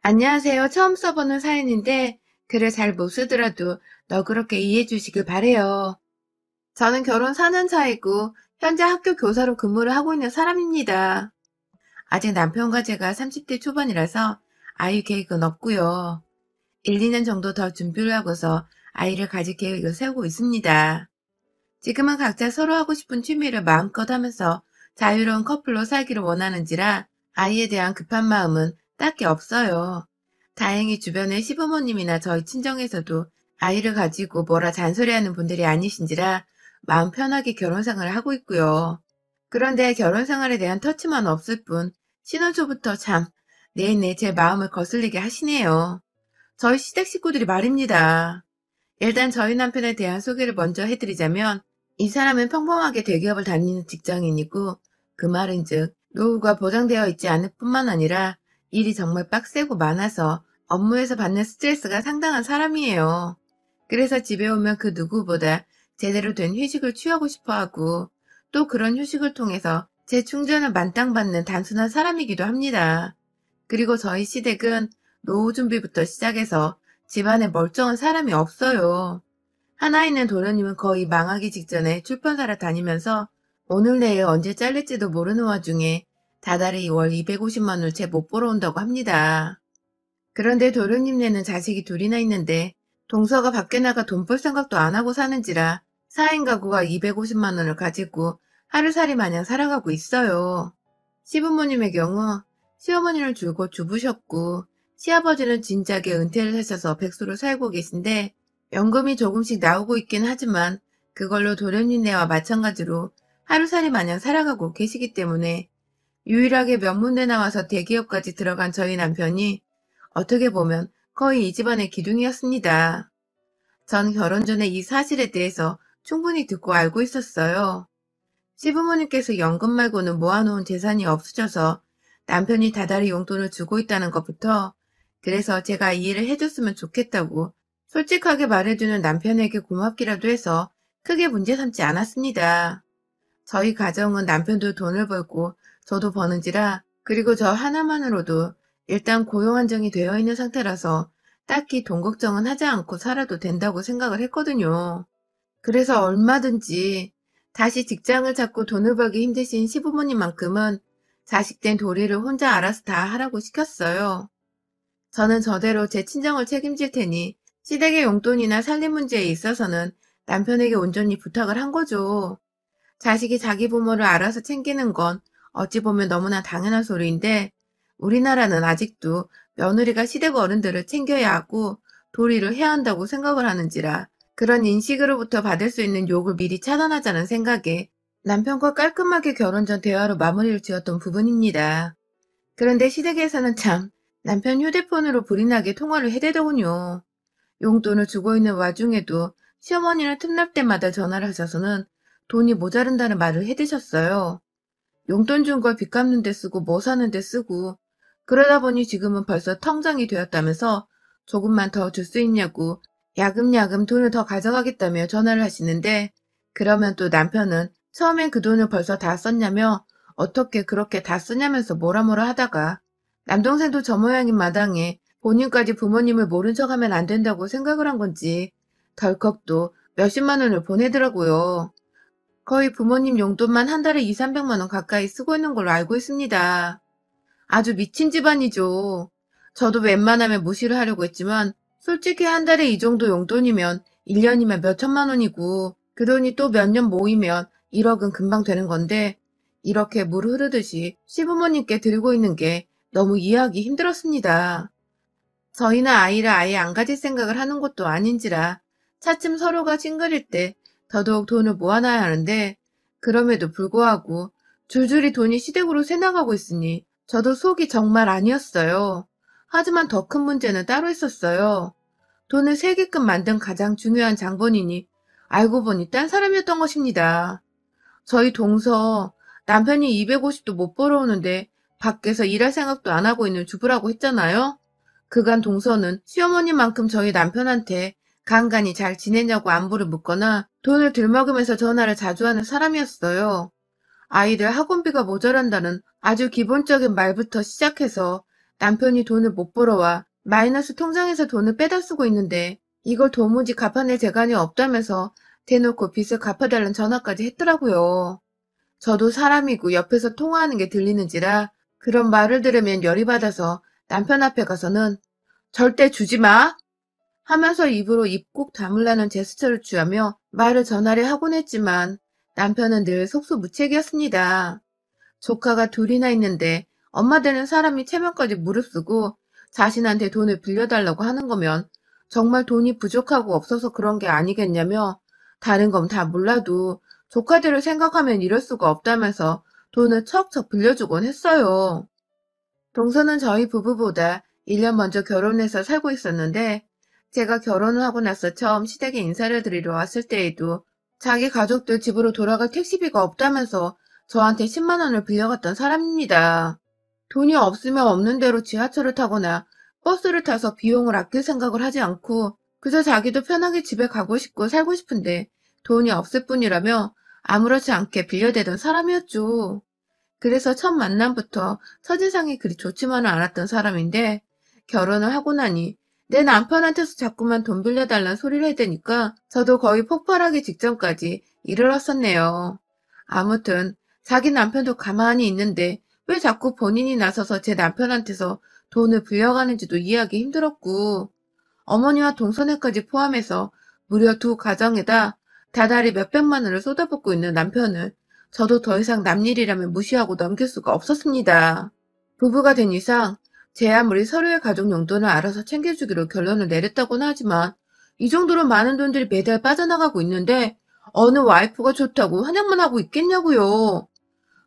안녕하세요. 처음 써보는 사연인데 글을 잘 못 쓰더라도 너그럽게 이해해 주시길 바래요. 저는 결혼 4년 차이고 현재 학교 교사로 근무를 하고 있는 사람입니다. 아직 남편과 제가 30대 초반이라서 아이 계획은 없고요. 1, 2년 정도 더 준비를 하고서 아이를 가질 계획을 세우고 있습니다. 지금은 각자 서로 하고 싶은 취미를 마음껏 하면서 자유로운 커플로 살기를 원하는지라 아이에 대한 급한 마음은 딱히 없어요. 다행히 주변의 시부모님이나 저희 친정에서도 아이를 가지고 뭐라 잔소리하는 분들이 아니신지라 마음 편하게 결혼 생활을 하고 있고요. 그런데 결혼 생활에 대한 터치만 없을 뿐 신혼 초부터 참 내내 제 마음을 거슬리게 하시네요. 저희 시댁 식구들이 말입니다. 일단 저희 남편에 대한 소개를 먼저 해드리자면 이 사람은 평범하게 대기업을 다니는 직장인이고 그 말은즉 노후가 보장되어 있지 않을 뿐만 아니라 일이 정말 빡세고 많아서 업무에서 받는 스트레스가 상당한 사람이에요. 그래서 집에 오면 그 누구보다 제대로 된 휴식을 취하고 싶어 하고 또 그런 휴식을 통해서 재충전을 만땅 받는 단순한 사람이기도 합니다. 그리고 저희 시댁은 노후 준비부터 시작해서 집안에 멀쩡한 사람이 없어요. 하나 있는 도련님은 거의 망하기 직전에 출판사를 다니면서 오늘 내일 언제 잘릴지도 모르는 와중에 다달이 월 250만 원을 채 못 벌어온다고 합니다. 그런데 도련님네는 자식이 둘이나 있는데 동서가 밖에 나가 돈 벌 생각도 안 하고 사는지라 4인 가구가 250만 원을 가지고 하루살이 마냥 살아가고 있어요. 시부모님의 경우 시어머니를 줄곧 주부셨고 시아버지는 진작에 은퇴를 하셔서 백수로 살고 계신데 연금이 조금씩 나오고 있긴 하지만 그걸로 도련님네와 마찬가지로 하루살이 마냥 살아가고 계시기 때문에 유일하게 명문대 나와서 대기업까지 들어간 저희 남편이 어떻게 보면 거의 이 집안의 기둥이었습니다. 전 결혼 전에 이 사실에 대해서 충분히 듣고 알고 있었어요. 시부모님께서 연금 말고는 모아놓은 재산이 없으셔서 남편이 다달이 용돈을 주고 있다는 것부터 그래서 제가 이해를 해줬으면 좋겠다고 솔직하게 말해주는 남편에게 고맙기라도 해서 크게 문제 삼지 않았습니다. 저희 가정은 남편도 돈을 벌고 저도 버는지라 그리고 저 하나만으로도 일단 고용 안정이 되어 있는 상태라서 딱히 돈 걱정은 하지 않고 살아도 된다고 생각을 했거든요. 그래서 얼마든지 다시 직장을 잡고 돈을 벌기 힘드신 시부모님만큼은 자식된 도리를 혼자 알아서 다 하라고 시켰어요. 저는 저대로 제 친정을 책임질 테니 시댁의 용돈이나 살림 문제에 있어서는 남편에게 온전히 부탁을 한 거죠. 자식이 자기 부모를 알아서 챙기는 건 어찌 보면 너무나 당연한 소리인데 우리나라는 아직도 며느리가 시댁 어른들을 챙겨야 하고 도리를 해야 한다고 생각을 하는지라 그런 인식으로부터 받을 수 있는 욕을 미리 차단하자는 생각에 남편과 깔끔하게 결혼 전 대화로 마무리를 지었던 부분입니다. 그런데 시댁에서는 참 남편 휴대폰으로 불이 나게 통화를 해대더군요. 용돈을 주고 있는 와중에도 시어머니는 틈날 때마다 전화를 하셔서는 돈이 모자른다는 말을 해대셨어요. 용돈 준 걸 빚 갚는 데 쓰고 뭐 사는 데 쓰고 그러다 보니 지금은 벌써 통장이 되었다면서 조금만 더 줄 수 있냐고 야금야금 돈을 더 가져가겠다며 전화를 하시는데 그러면 또 남편은 처음엔 그 돈을 벌써 다 썼냐며 어떻게 그렇게 다 쓰냐면서 뭐라 뭐라 하다가 남동생도 저 모양인 마당에 본인까지 부모님을 모른 척하면 안 된다고 생각을 한 건지 덜컥 또 몇십만 원을 보내더라고요. 거의 부모님 용돈만 한 달에 2, 300만 원 가까이 쓰고 있는 걸로 알고 있습니다. 아주 미친 집안이죠. 저도 웬만하면 무시를 하려고 했지만 솔직히 한 달에 이 정도 용돈이면 1년이면 몇 천만 원이고 그 돈이 또 몇 년 모이면 1억은 금방 되는 건데 이렇게 물 흐르듯이 시부모님께 드리고 있는 게 너무 이해하기 힘들었습니다. 저희는 아이를 아예 안 가질 생각을 하는 것도 아닌지라 차츰 서로가 찡그릴 때 더더욱 돈을 모아놔야 하는데 그럼에도 불구하고 줄줄이 돈이 시댁으로 새나가고 있으니 저도 속이 정말 아니었어요. 하지만 더 큰 문제는 따로 있었어요. 돈을 세게끔 만든 가장 중요한 장본인이 알고 보니 딴 사람이었던 것입니다. 저희 동서 남편이 250도 못 벌어오는데 밖에서 일할 생각도 안 하고 있는 주부라고 했잖아요. 그간 동서는 시어머니만큼 저희 남편한테 간간히 잘 지내냐고 안부를 묻거나 돈을 들먹으면서 전화를 자주 하는 사람이었어요. 아이들 학원비가 모자란다는 아주 기본적인 말부터 시작해서 남편이 돈을 못 벌어와 마이너스 통장에서 돈을 빼다 쓰고 있는데 이걸 도무지 갚아낼 재간이 없다면서 대놓고 빚을 갚아달라는 전화까지 했더라고요. 저도 사람이고 옆에서 통화하는 게 들리는지라 그런 말을 들으면 열이 받아서 남편 앞에 가서는 절대 주지 마! 하면서 입으로 입 꼭 다물라는 제스처를 취하며 말을 전하려 하곤 했지만 남편은 늘 속수무책이었습니다. 조카가 둘이나 있는데 엄마 되는 사람이 체면까지 무릅쓰고 자신한테 돈을 빌려달라고 하는 거면 정말 돈이 부족하고 없어서 그런 게 아니겠냐며 다른 건 다 몰라도 조카들을 생각하면 이럴 수가 없다면서 돈을 척척 빌려주곤 했어요. 동서는 저희 부부보다 1년 먼저 결혼해서 살고 있었는데 제가 결혼을 하고 나서 처음 시댁에 인사를 드리러 왔을 때에도 자기 가족들 집으로 돌아갈 택시비가 없다면서 저한테 10만 원을 빌려갔던 사람입니다. 돈이 없으면 없는 대로 지하철을 타거나 버스를 타서 비용을 아낄 생각을 하지 않고 그저 자기도 편하게 집에 가고 싶고 살고 싶은데 돈이 없을 뿐이라며 아무렇지 않게 빌려대던 사람이었죠. 그래서 첫 만남부터 첫인상이 그리 좋지만은 않았던 사람인데 결혼을 하고 나니 내 남편한테서 자꾸만 돈 빌려달란 소리를 해대니까 저도 거의 폭발하기 직전까지 이르렀었네요. 아무튼 자기 남편도 가만히 있는데 왜 자꾸 본인이 나서서 제 남편한테서 돈을 빌려가는지도 이해하기 힘들었고 어머니와 동서네까지 포함해서 무려 두 가정에다 다달이 몇백만 원을 쏟아붓고 있는 남편을 저도 더 이상 남 일이라면 무시하고 넘길 수가 없었습니다. 부부가 된 이상 제 아무리 서로의 가족 용돈을 알아서 챙겨주기로 결론을 내렸다고는 하지만 이 정도로 많은 돈들이 매달 빠져나가고 있는데 어느 와이프가 좋다고 환영만 하고 있겠냐고요.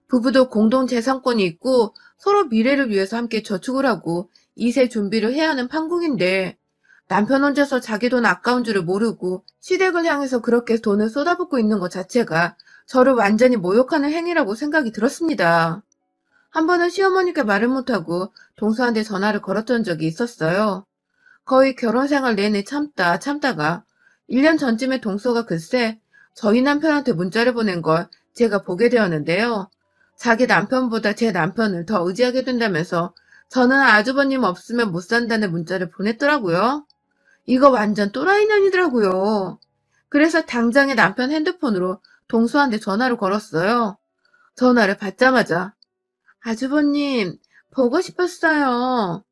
부부도 공동 재산권이 있고 서로 미래를 위해서 함께 저축을 하고 이세 준비를 해야 하는 판국인데 남편 혼자서 자기 돈 아까운 줄을 모르고 시댁을 향해서 그렇게 돈을 쏟아붓고 있는 것 자체가 저를 완전히 모욕하는 행위라고 생각이 들었습니다. 한 번은 시어머니께 말을 못하고 동서한테 전화를 걸었던 적이 있었어요. 거의 결혼 생활 내내 참다가 1년 전쯤에 동서가 글쎄 저희 남편한테 문자를 보낸 걸 제가 보게 되었는데요. 자기 남편보다 제 남편을 더 의지하게 된다면서 저는 아주버님 없으면 못 산다는 문자를 보냈더라고요. 이거 완전 또라이 년이더라고요. 그래서 당장에 남편 핸드폰으로 동서한테 전화를 걸었어요. 전화를 받자마자 아주버님 보고 싶었어요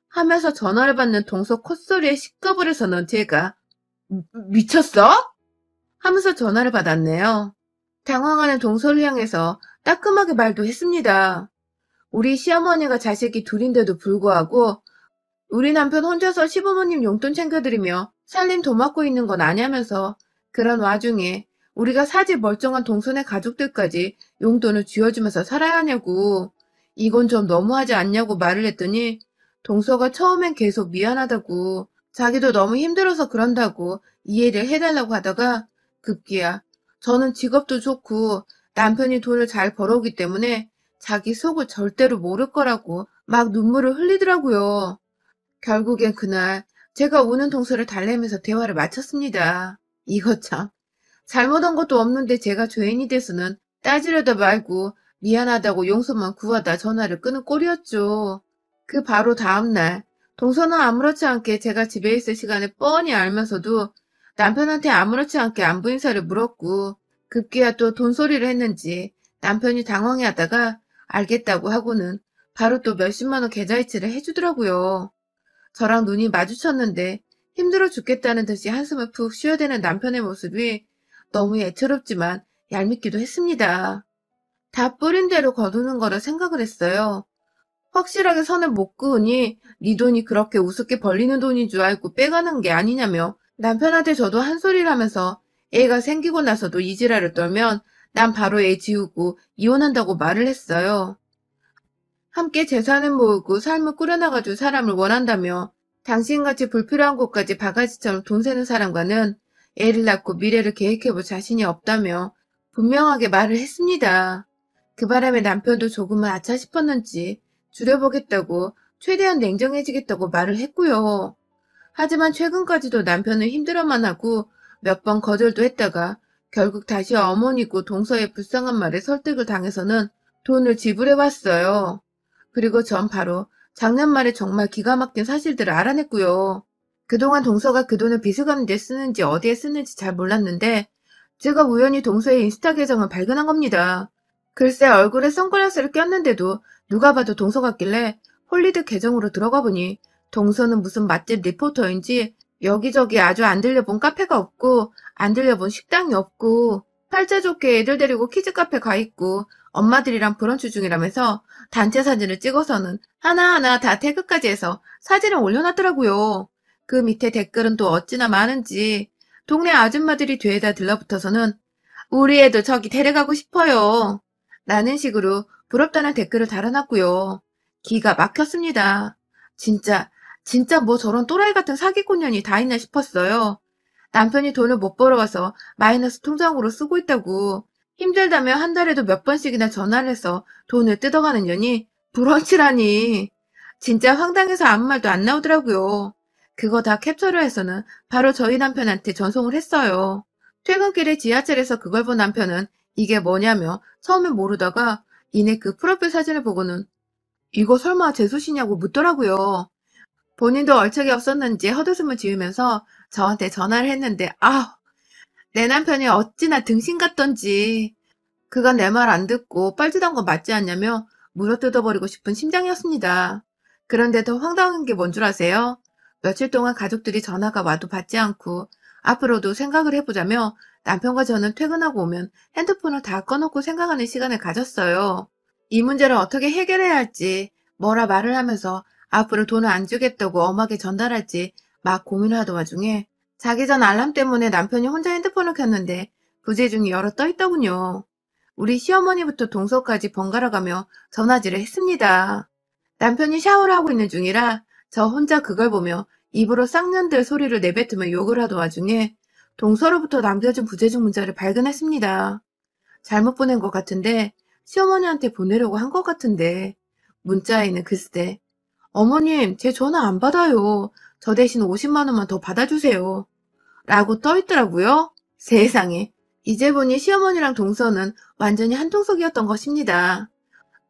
하면서 전화를 받는 동서 콧소리에 식겁을 해서는 제가 미쳤어? 하면서 전화를 받았네요. 당황하는 동서를 향해서 따끔하게 말도 했습니다. 우리 시어머니가 자식이 둘인데도 불구하고 우리 남편 혼자서 시부모님 용돈 챙겨드리며 살림 도맡고 있는 건 아냐면서 그런 와중에 우리가 사지 멀쩡한 동서네 가족들까지 용돈을 쥐어주면서 살아야 하냐고 이건 좀 너무하지 않냐고 말을 했더니 동서가 처음엔 계속 미안하다고 자기도 너무 힘들어서 그런다고 이해를 해달라고 하다가 급기야 저는 직업도 좋고 남편이 돈을 잘 벌어오기 때문에 자기 속을 절대로 모를 거라고 막 눈물을 흘리더라고요. 결국엔 그날 제가 우는 동서를 달래면서 대화를 마쳤습니다. 이거 참 잘못한 것도 없는데 제가 죄인이 돼서는 따지려다 말고 미안하다고 용서만 구하다 전화를 끊은 꼴이었죠. 그 바로 다음날 동서는 아무렇지 않게 제가 집에 있을 시간을 뻔히 알면서도 남편한테 아무렇지 않게 안부 인사를 물었고 급기야 또 돈소리를 했는지 남편이 당황해하다가 알겠다고 하고는 바로 또 몇십만 원 계좌이체를 해주더라고요. 저랑 눈이 마주쳤는데 힘들어 죽겠다는 듯이 한숨을 푹 쉬어대는 남편의 모습이 너무 애처롭지만 얄밉기도 했습니다. 다 뿌린 대로 거두는 거라 생각을 했어요. 확실하게 선을 못 그으니 네 돈이 그렇게 우습게 벌리는 돈인 줄 알고 빼가는 게 아니냐며 남편한테 저도 한 소리를 하면서 애가 생기고 나서도 이 지랄을 떨면 난 바로 애 지우고 이혼한다고 말을 했어요. 함께 재산을 모으고 삶을 꾸려나가줄 사람을 원한다며 당신같이 불필요한 곳까지 바가지처럼 돈 세는 사람과는 애를 낳고 미래를 계획해볼 자신이 없다며 분명하게 말을 했습니다. 그 바람에 남편도 조금은 아차 싶었는지 줄여보겠다고 최대한 냉정해지겠다고 말을 했고요. 하지만 최근까지도 남편은 힘들어만 하고 몇 번 거절도 했다가 결국 다시 어머니고 동서의 불쌍한 말에 설득을 당해서는 돈을 지불해왔어요. 그리고 전 바로 작년 말에 정말 기가 막힌 사실들을 알아냈고요. 그동안 동서가 그 돈을 빚을 갚는 데 쓰는지 어디에 쓰는지 잘 몰랐는데 제가 우연히 동서의 인스타 계정을 발견한 겁니다. 글쎄 얼굴에 선글라스를 꼈는데도 누가 봐도 동서 같길래 홀리드 계정으로 들어가 보니 동서는 무슨 맛집 리포터인지 여기저기 아주 안 들려본 카페가 없고 안 들려본 식당이 없고 팔자 좋게 애들 데리고 키즈 카페 가 있고 엄마들이랑 브런치 중이라면서 단체 사진을 찍어서는 하나하나 다 태그까지 해서 사진을 올려놨더라고요. 그 밑에 댓글은 또 어찌나 많은지 동네 아줌마들이 뒤에다 들러붙어서는 우리 애도 저기 데려가고 싶어요. 라는 식으로 부럽다는 댓글을 달아놨고요. 기가 막혔습니다. 진짜 뭐 저런 또라이 같은 사기꾼년이 다 있나 싶었어요. 남편이 돈을 못 벌어와서 마이너스 통장으로 쓰고 있다고 힘들다며 한 달에도 몇 번씩이나 전화를 해서 돈을 뜯어가는 년이 브런치라니. 진짜 황당해서 아무 말도 안 나오더라고요. 그거 다 캡처를 해서는 바로 저희 남편한테 전송을 했어요. 퇴근길에 지하철에서 그걸 본 남편은 이게 뭐냐며 처음엔 모르다가 이내 그 프로필 사진을 보고는 이거 설마 재수씨냐고 묻더라고요. 본인도 얼척이 없었는지 헛웃음을 지으면서 저한테 전화를 했는데 내 남편이 어찌나 등신 같던지 그간 내 말 안 듣고 뻘짓한 거 맞지 않냐며 물어뜯어버리고 싶은 심장이었습니다. 그런데 더 황당한 게 뭔 줄 아세요? 며칠 동안 가족들이 전화가 와도 받지 않고 앞으로도 생각을 해보자며 남편과 저는 퇴근하고 오면 핸드폰을 다 꺼놓고 생각하는 시간을 가졌어요. 이 문제를 어떻게 해결해야 할지 뭐라 말을 하면서 앞으로 돈을 안 주겠다고 엄하게 전달할지 막 고민을 하던 와중에 자기 전 알람 때문에 남편이 혼자 핸드폰을 켰는데 부재중이 여러 떠있더군요. 우리 시어머니부터 동서까지 번갈아 가며 전화질을 했습니다. 남편이 샤워를 하고 있는 중이라 저 혼자 그걸 보며 입으로 쌍년들 소리를 내뱉으며 욕을 하던 와중에 동서로부터 남겨진 부재중 문자를 발견했습니다. 잘못 보낸 것 같은데 시어머니한테 보내려고 한 것 같은데 문자에는 글쎄 어머님 제 전화 안 받아요. 저 대신 50만 원만 더 받아주세요. 라고 떠있더라고요. 세상에. 이제 보니 시어머니랑 동서는 완전히 한통속이었던 것입니다.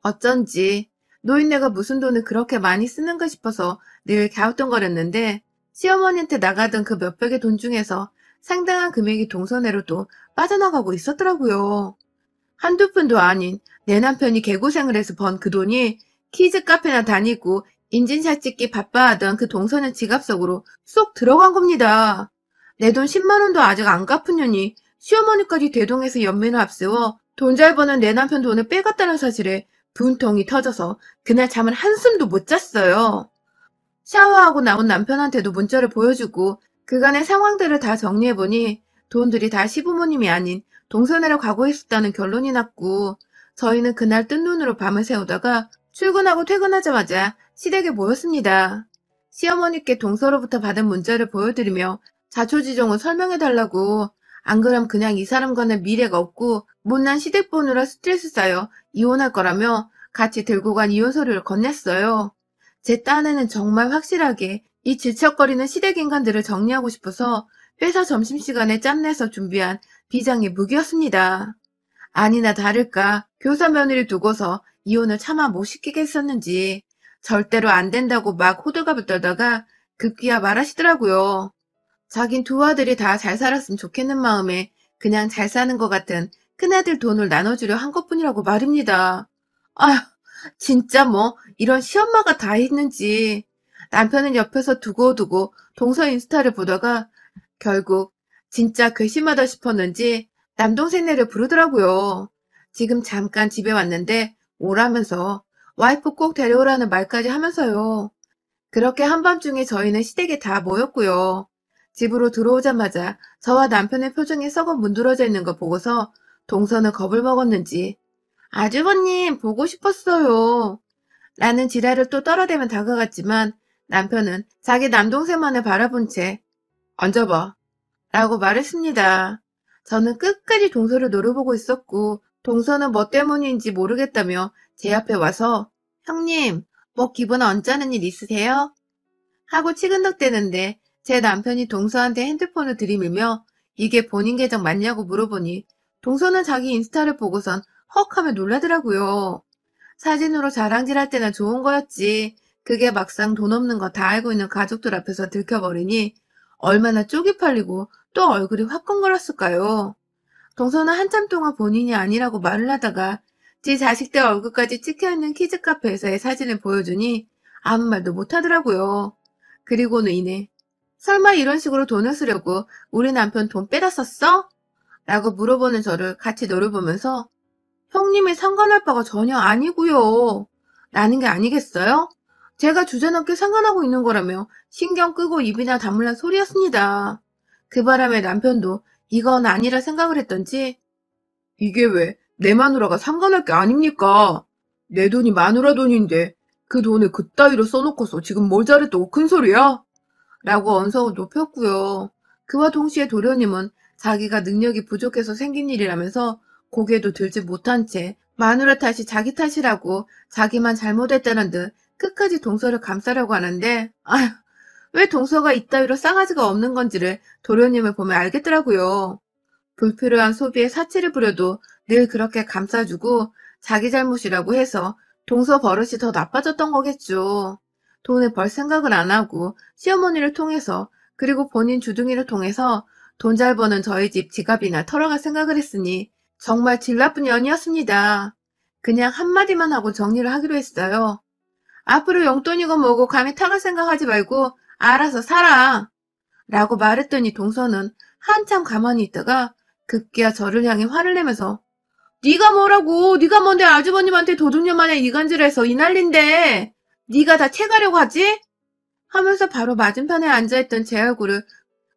어쩐지 노인네가 무슨 돈을 그렇게 많이 쓰는가 싶어서 늘 갸우뚱거렸는데 시어머니한테 나가던 그 몇백의 돈 중에서 상당한 금액이 동서내로도 빠져나가고 있었더라고요. 한두 푼도 아닌 내 남편이 개고생을 해서 번 그 돈이 키즈 카페나 다니고 인증샷 찍기 바빠하던 그 동서는 지갑 속으로 쏙 들어간 겁니다. 내 돈 10만 원도 아직 안 갚은 년이 시어머니까지 대동해서 연민을 앞세워 돈 잘 버는 내 남편 돈을 빼갔다는 사실에 분통이 터져서 그날 잠을 한숨도 못 잤어요. 샤워하고 나온 남편한테도 문자를 보여주고 그간의 상황들을 다 정리해보니 돈들이 다 시부모님이 아닌 동서내로 가고 있었다는 결론이 났고 저희는 그날 뜬 눈으로 밤을 새우다가 출근하고 퇴근하자마자 시댁에 모였습니다. 시어머니께 동서로부터 받은 문자를 보여드리며 자초지종을 설명해달라고 안 그럼 그냥 이 사람과는 미래가 없고 못난 시댁 보느라 스트레스 쌓여 이혼할 거라며 같이 들고 간 이혼 서류를 건넸어요. 제 딴에는 정말 확실하게 이 질척거리는 시댁 인간들을 정리하고 싶어서 회사 점심시간에 짬내서 준비한 비장의 무기였습니다. 아니나 다를까 교사 며느리 두고서 이혼을 차마 못 시키겠었는지 절대로 안 된다고 막 호들갑을 떨다가 급기야 말하시더라고요. 자긴 두 아들이 다 잘 살았으면 좋겠는 마음에 그냥 잘 사는 것 같은 큰아들 돈을 나눠주려 한 것뿐이라고 말입니다. 아휴, 진짜 뭐 이런 시엄마가 다 있는지. 남편은 옆에서 두고두고 동서 인스타를 보다가 결국 진짜 괘씸하다 싶었는지 남동생네를 부르더라고요. 지금 잠깐 집에 왔는데 오라면서 와이프 꼭 데려오라는 말까지 하면서요. 그렇게 한밤중에 저희는 시댁에 다 모였고요. 집으로 들어오자마자 저와 남편의 표정이 썩어 문드러져 있는 거 보고서 동서는 겁을 먹었는지 아주버님 보고 싶었어요. 라는 지랄을 또 떨어대며 다가갔지만 남편은 자기 남동생만을 바라본 채 앉아봐 라고 말했습니다. 저는 끝까지 동서를 노려보고 있었고 동서는 뭐 때문인지 모르겠다며 제 앞에 와서 형님 뭐 기분 언짢은 일 있으세요? 하고 치근덕대는데 제 남편이 동서한테 핸드폰을 들이밀며 이게 본인 계정 맞냐고 물어보니 동서는 자기 인스타를 보고선 헉 하며 놀라더라고요. 사진으로 자랑질할 때나 좋은 거였지 그게 막상 돈 없는 거 다 알고 있는 가족들 앞에서 들켜버리니 얼마나 쪽이 팔리고 또 얼굴이 화끈거렸을까요? 동서는 한참 동안 본인이 아니라고 말을 하다가 지 자식들 얼굴까지 찍혀있는 키즈카페에서의 사진을 보여주니 아무 말도 못하더라고요. 그리고는 이내 설마 이런 식으로 돈을 쓰려고 우리 남편 돈 빼다 썼어? 라고 물어보는 저를 같이 노려보면서 형님이 상관할 바가 전혀 아니고요. 라는 게 아니겠어요? 제가 주제넘게 상관하고 있는 거라며 신경 끄고 입이나 다물란 소리였습니다. 그 바람에 남편도 이건 아니라 생각을 했던지 이게 왜 내 마누라가 상관할 게 아닙니까? 내 돈이 마누라 돈인데 그 돈을 그따위로 써놓고서 지금 뭘 잘했다고 큰 소리야? 라고 언성을 높였고요. 그와 동시에 도련님은 자기가 능력이 부족해서 생긴 일이라면서 고개도 들지 못한 채 마누라 탓이 자기 탓이라고 자기만 잘못했다는 듯 끝까지 동서를 감싸려고 하는데 아휴, 왜 동서가 이따위로 싸가지가 없는 건지를 도련님을 보면 알겠더라고요. 불필요한 소비에 사치를 부려도 늘 그렇게 감싸주고 자기 잘못이라고 해서 동서 버릇이 더 나빠졌던 거겠죠. 돈을 벌 생각을 안 하고 시어머니를 통해서 그리고 본인 주둥이를 통해서 돈 잘 버는 저희 집 지갑이나 털어갈 생각을 했으니 정말 질 나쁜 년이었습니다. 그냥 한마디만 하고 정리를 하기로 했어요. 앞으로 용돈이고 뭐고 감히 타갈 생각하지 말고 알아서 살아. 라고 말했더니 동서는 한참 가만히 있다가 급기야 저를 향해 화를 내면서 네가 뭐라고 네가 뭔데 아주버님한테 도둑년 마냥 이간질해서 이 난린데 네가 다 채가려고 하지? 하면서 바로 맞은편에 앉아있던 제 얼굴을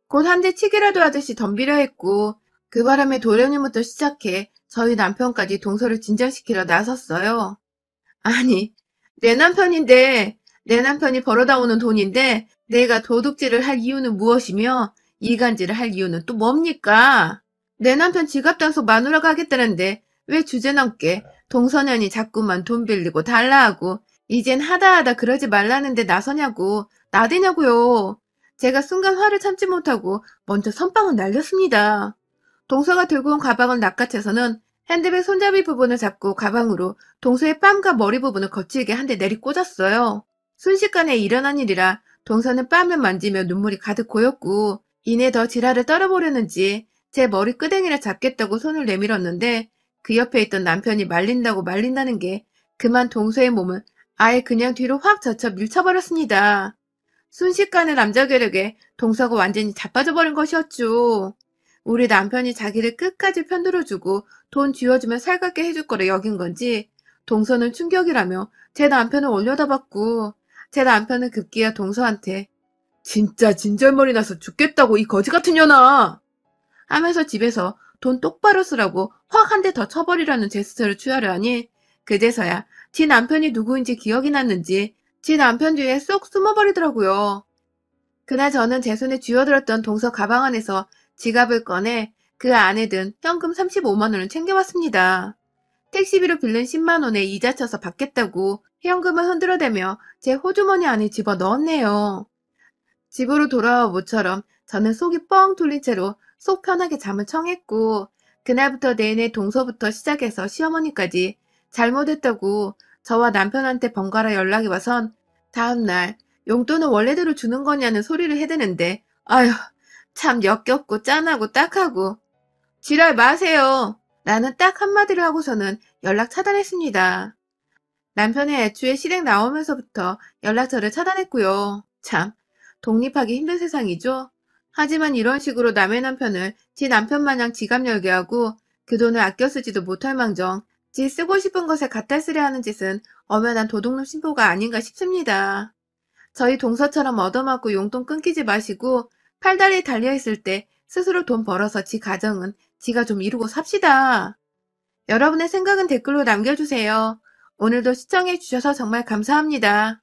곧 한 대 치기라도 하듯이 덤비려 했고 그 바람에 도련님부터 시작해 저희 남편까지 동서를 진정시키려 나섰어요. 아니 내 남편인데 내 남편이 벌어다 오는 돈인데 내가 도둑질을 할 이유는 무엇이며 이간질을 할 이유는 또 뭡니까? 내 남편 지갑 단속 마누라가 하겠다는데 왜 주제넘게 동서년이 자꾸만 돈 빌리고 달라 하고 이젠 하다 그러지 말라는데 나서냐고 나대냐고요. 제가 순간 화를 참지 못하고 먼저 선빵을 날렸습니다. 동서가 들고 온 가방을 낚아채서는 핸드백 손잡이 부분을 잡고 가방으로 동서의 뺨과 머리 부분을 거칠게 한 대 내리꽂았어요. 순식간에 일어난 일이라 동서는 뺨을 만지며 눈물이 가득 고였고 이내 더 지랄을 떨어보려는지 제 머리 끄댕이를 잡겠다고 손을 내밀었는데 그 옆에 있던 남편이 말린다고 말린다는 게 그만 동서의 몸을 아예 그냥 뒤로 확 젖혀 밀쳐버렸습니다. 순식간에 남자 괴력에 동서가 완전히 자빠져버린 것이었죠. 우리 남편이 자기를 끝까지 편들어주고 돈 쥐어주면 살갑게 해줄 거라 여긴 건지 동서는 충격이라며 제 남편을 올려다봤고 제 남편은 급기야 동서한테 진짜 진절머리 나서 죽겠다고 이 거지 같은 년아 하면서 집에서 돈 똑바로 쓰라고 확 한 대 더 쳐버리라는 제스처를 취하려 하니 그제서야 지 남편이 누구인지 기억이 났는지 지 남편 뒤에 쏙 숨어버리더라고요. 그날 저는 제 손에 쥐어들었던 동서 가방 안에서 지갑을 꺼내 그 안에 든 현금 35만 원을 챙겨왔습니다. 택시비로 빌린 10만 원에 이자 쳐서 받겠다고 현금을 흔들어대며 제 호주머니 안에 집어 넣었네요. 집으로 돌아와 모처럼 저는 속이 뻥 뚫린 채로 속 편하게 잠을 청했고 그날부터 내내 동서부터 시작해서 시어머니까지 잘못했다고 저와 남편한테 번갈아 연락이 와선 다음날 용돈은 원래대로 주는 거냐는 소리를 해대는데 아휴 참 역겹고 짠하고 딱하고 지랄 마세요. 나는 딱 한마디를 하고서는 연락 차단했습니다. 남편의 애초에 실행 나오면서부터 연락처를 차단했고요. 참 독립하기 힘든 세상이죠. 하지만 이런 식으로 남의 남편을 지 남편 마냥 지갑 열게 하고 그 돈을 아껴 쓰지도 못할 망정 지 쓰고 싶은 것에 갖다 쓰려 하는 짓은 엄연한 도둑놈 신보가 아닌가 싶습니다. 저희 동서처럼 얻어맞고 용돈 끊기지 마시고 팔다리에 달려있을 때 스스로 돈 벌어서 지 가정은 지가 좀 이루고 삽시다. 여러분의 생각은 댓글로 남겨주세요. 오늘도 시청해주셔서 정말 감사합니다.